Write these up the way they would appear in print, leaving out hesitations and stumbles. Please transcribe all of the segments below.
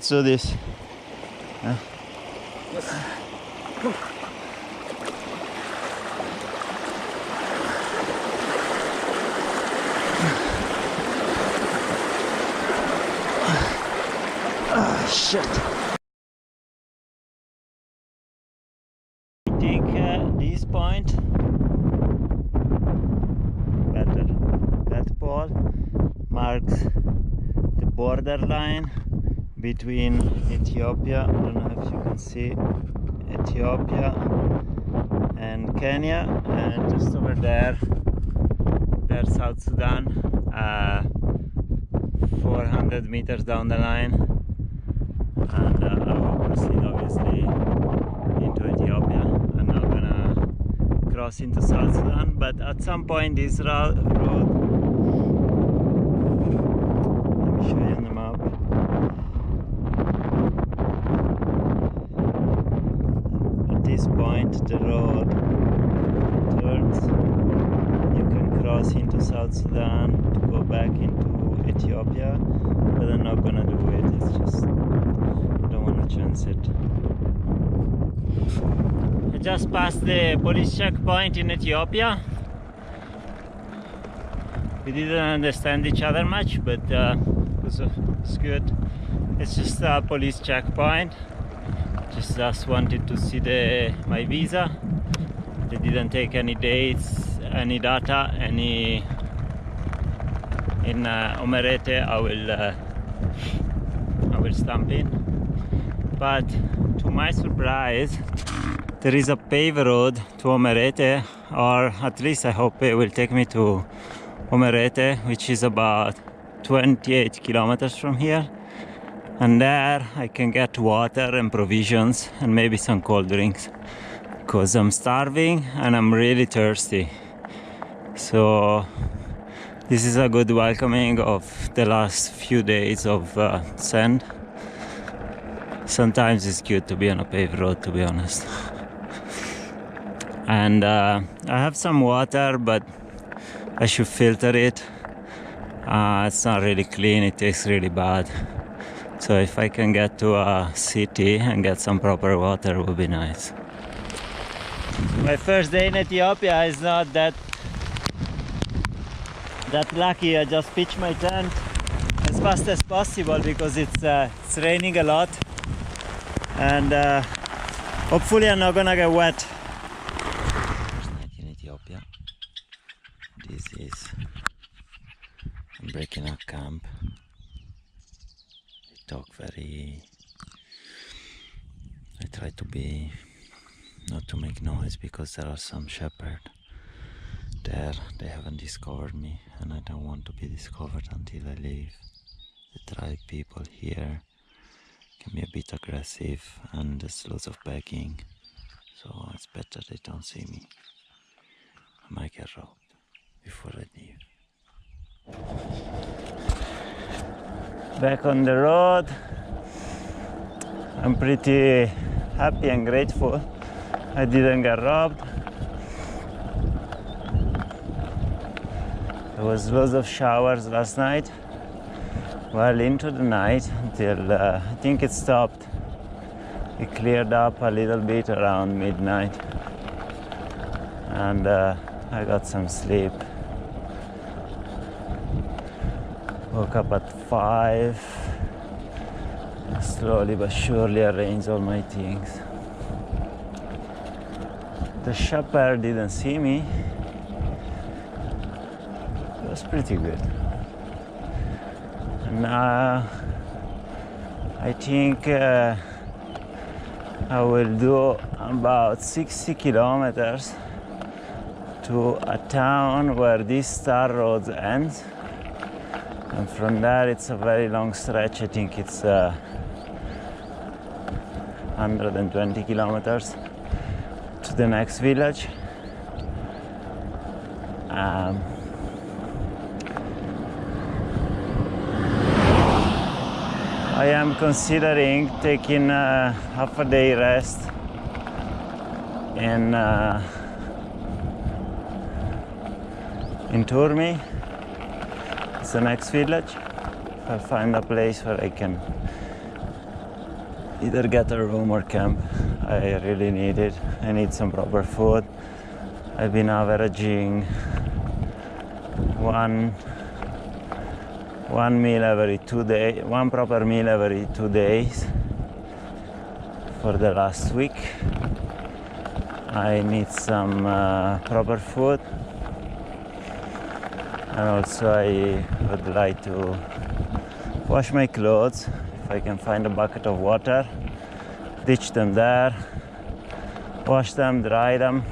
Let's do this. Yes. Shit. I think this point, better, that pole marks the borderline between Ethiopia, I don't know if you can see, Ethiopia and Kenya, and just over there, there's South Sudan, 400 meters down the line, and I will proceed obviously into Ethiopia. I'm not gonna cross into South Sudan, but at some point this road, let me show you on the map. At this point the road turns. You can cross into South Sudan to go back into Ethiopia, but I'm not gonna do it. It's just, I don't want to chance it. I just passed the police checkpoint in Ethiopia. We didn't understand each other much, but it's good. It's just a police checkpoint. Just wanted to see my visa. They didn't take any dates, any data, any. In Omerete I will stamp in, but to my surprise there is a paved road to Omerete, or at least I hope it will take me to Omerete, which is about 28 kilometers from here, and there I can get water and provisions and maybe some cold drinks, because I'm starving and I'm really thirsty. So this is a good welcoming of the last few days of sand. Sometimes it's good to be on a paved road, to be honest. And I have some water, but I should filter it. It's not really clean, it tastes really bad. So if I can get to a city and get some proper water, it would be nice. My first day in Ethiopia is not that lucky. I just pitched my tent as fast as possible because it's raining a lot, and hopefully I'm not gonna get wet. First night in Ethiopia. This is, I'm breaking up camp. I talk I try to be, not to make noise, because there are some shepherds there. They haven't discovered me, and I don't want to be discovered until I leave. The tribe people here can be a bit aggressive, and there's lots of begging, so it's better they don't see me. I might get robbed before I leave. Back on the road. I'm pretty happy and grateful I didn't get robbed. There was lots of showers last night, well into the night, until I think it stopped. It cleared up a little bit around midnight, and I got some sleep. Woke up at 5, slowly but surely arranged all my things. The shepherd didn't see me. It was pretty good. And now I think I will do about 60 kilometers to a town where this Star Road ends, and from there it's a very long stretch. I think it's 120 kilometers to the next village. I am considering taking half a day rest in Turmi. It's the next village. I'll find a place where I can either get a room or camp. I really need it. I need some proper food. I've been averaging one meal every 2 days, one proper meal every 2 days for the last week. I need some proper food, and also I would like to wash my clothes. If I can find a bucket of water, ditch them there, wash them, dry them,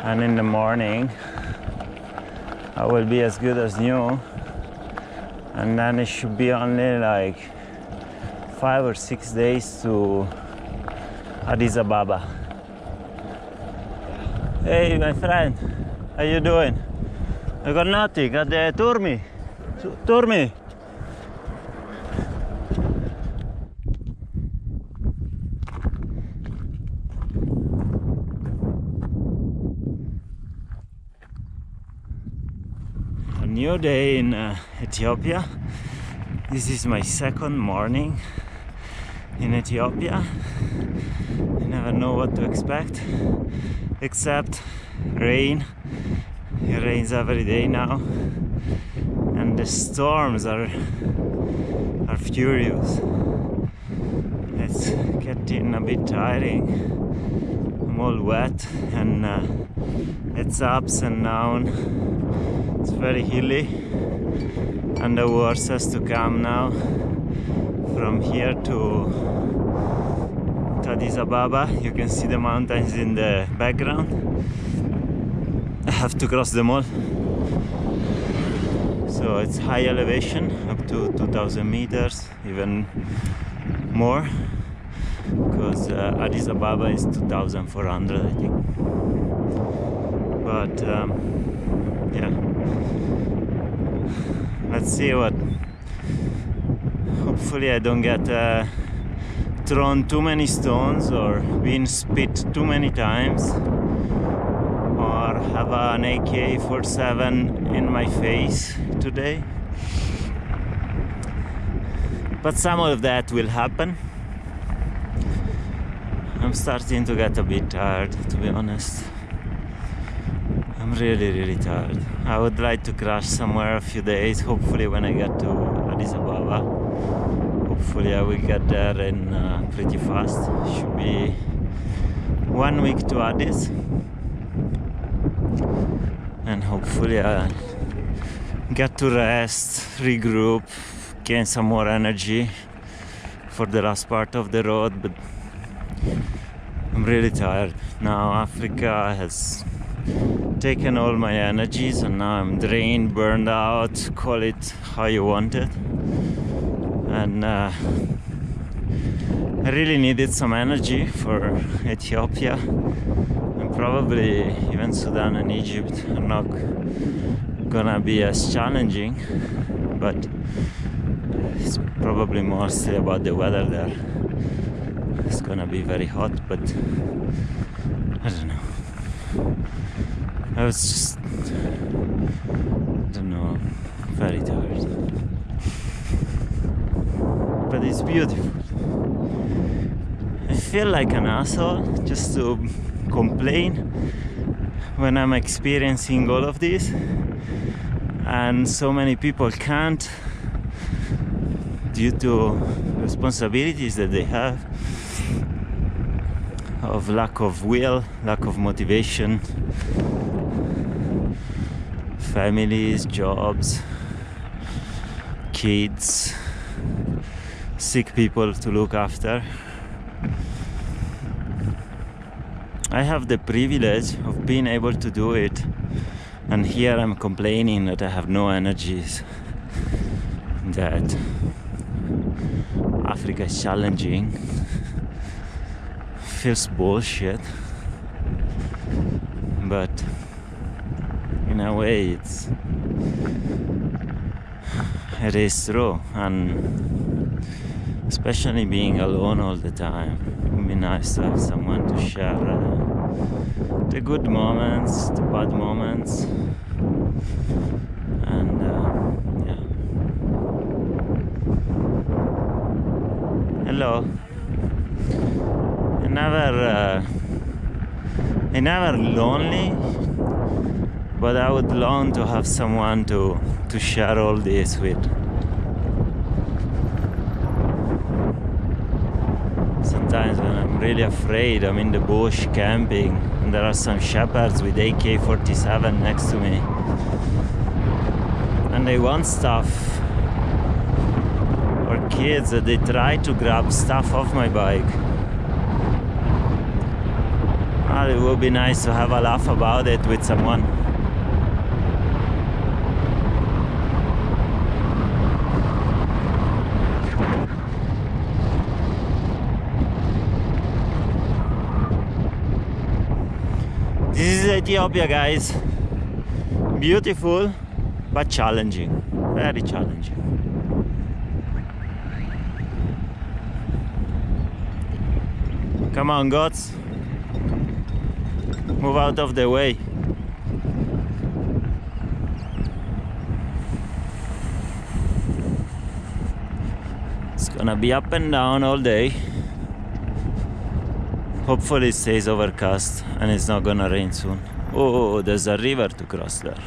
and in the morning I will be as good as new, and then it should be only like 5 or 6 days to Addis Ababa. Hey my friend, how you doing? I got nothing, got the Turmi. Turmi. A new day in Ethiopia. This is my second morning in Ethiopia. I never know what to expect, except rain. It rains every day now, and the storms are furious. It's getting a bit tiring. I'm all wet, and it's ups and downs. It's very hilly, and the worst has to come now from here to Addis Ababa. You can see the mountains in the background. I have to cross them all. So it's high elevation, up to 2,000 meters, even more, because Addis Ababa is 2,400, I think. But yeah, let's see what. Hopefully I don't get thrown too many stones or been spit too many times, or have an AK-47 in my face today. But some of that will happen. I'm starting to get a bit tired, to be honest. I'm really tired. I would like to crash somewhere a few days, hopefully when I get to Addis Ababa. Hopefully I will get there in pretty fast. Should be 1 week to Addis, and hopefully I'll get to rest, regroup, gain some more energy for the last part of the road. But I'm really tired now. Africa has taken all my energies, and now I'm drained, burned out, call it how you want it. And I really needed some energy for Ethiopia, and probably even Sudan and Egypt are not gonna be as challenging, but it's probably mostly about the weather there. It's gonna be very hot, but I don't know. I was just, I don't know, very tired. But it's beautiful. I feel like an asshole just to complain when I'm experiencing all of this, and so many people can't due to responsibilities that they have, of lack of will, lack of motivation, families, jobs, kids, sick people to look after. I have the privilege of being able to do it, and here I'm complaining that I have no energies, that Africa is challenging. Feels bullshit, but in a way it is true. And especially being alone all the time, it would be nice to have someone to share the good moments, the bad moments, and yeah. I Hello. I never lonely, but I would long to have someone to share all this with. Sometimes when I'm really afraid, I'm in the bush camping, and there are some shepherds with AK-47 next to me, and they want stuff, or kids that they try to grab stuff off my bike. Well, it would be nice to have a laugh about it with someone. This is Ethiopia, guys. Beautiful, but challenging. Very challenging. Come on, goats. Move out of the way. It's gonna be up and down all day. Hopefully it stays overcast and it's not gonna rain soon. Oh, there's a river to cross there.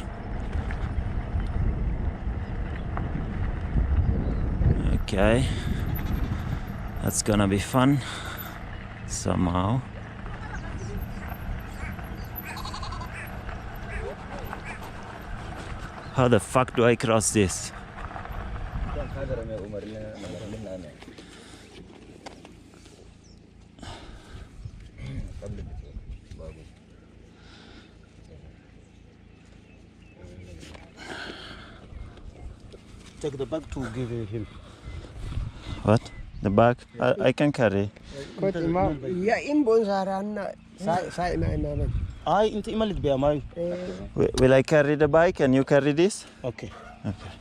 Okay. That's gonna be fun. Somehow. How the fuck do I cross this? Take the bag to give him. What? The bag? I can carry. Will I carry the bike and you carry this? Okay. Okay.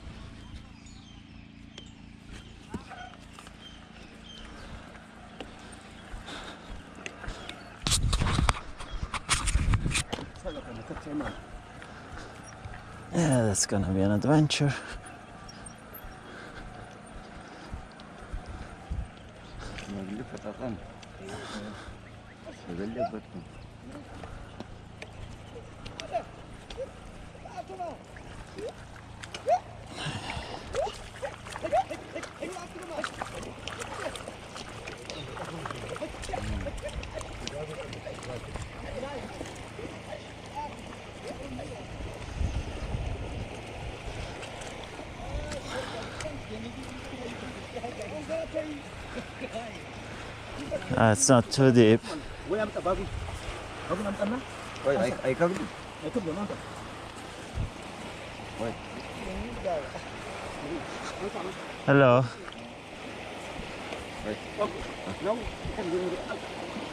Yeah, that's gonna be an adventure. It's not too deep. Hello.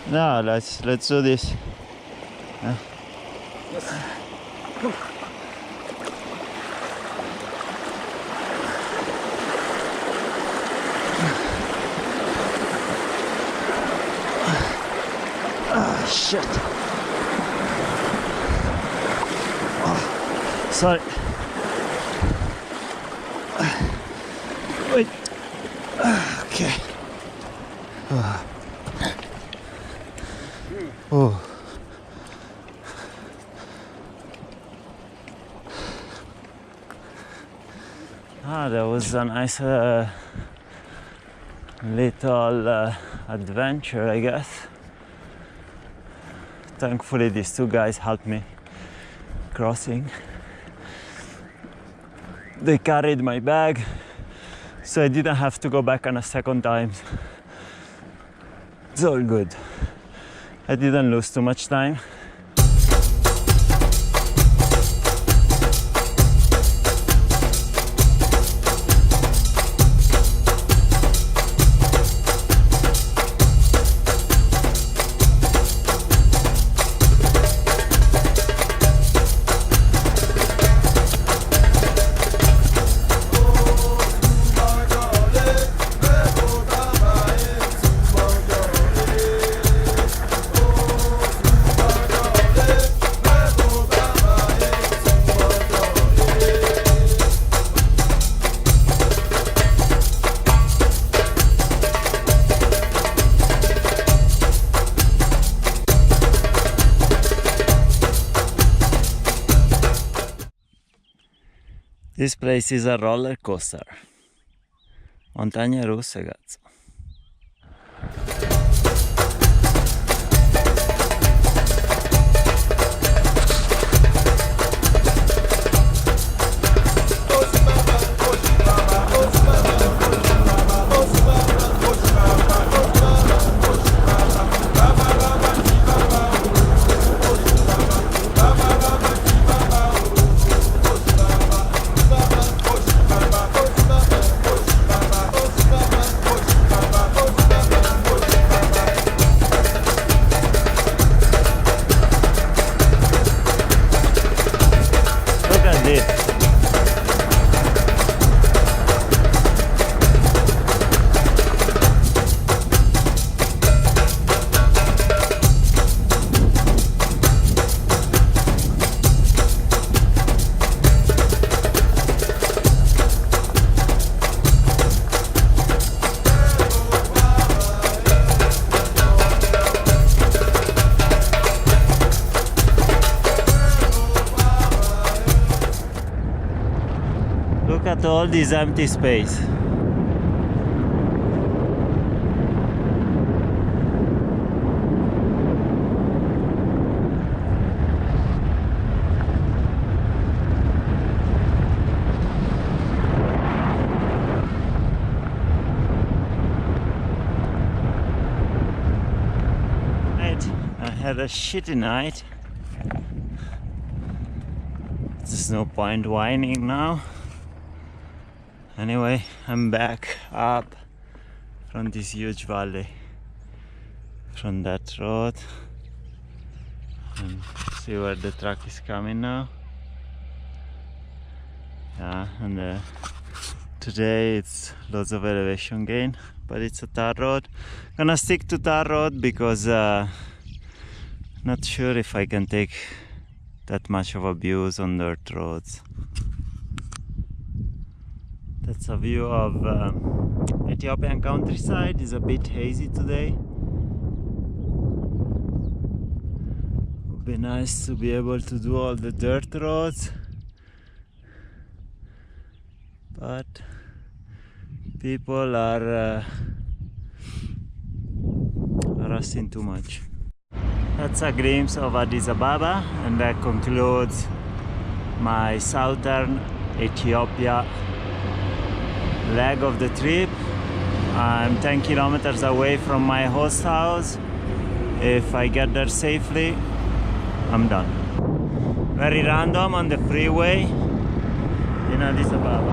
No, let's do this. Shit. Oh, sorry. Wait. Okay. Oh. That was a nice little adventure, I guess. Thankfully, these two guys helped me crossing. They carried my bag, so I didn't have to go back on a second time. It's all good. I didn't lose too much time. This place is a roller coaster. Montagne russe, cazzo. Look at this. Look at all this empty space. I had a shitty night. There's no point whining now. Anyway, I'm back up from this huge valley, from that road, and see where the truck is coming now. Yeah, and today it's lots of elevation gain, but it's a tar road. Gonna stick to tar road because not sure if I can take that much of abuse on dirt roads. That's a view of Ethiopian countryside. It's a bit hazy today. Would be nice to be able to do all the dirt roads, but people are harassing too much. That's a glimpse of Addis Ababa, and that concludes my southern Ethiopia leg of the trip. I'm 10 kilometers away from my host house. If I get there safely, I'm done. Very random on the freeway in Addis Ababa.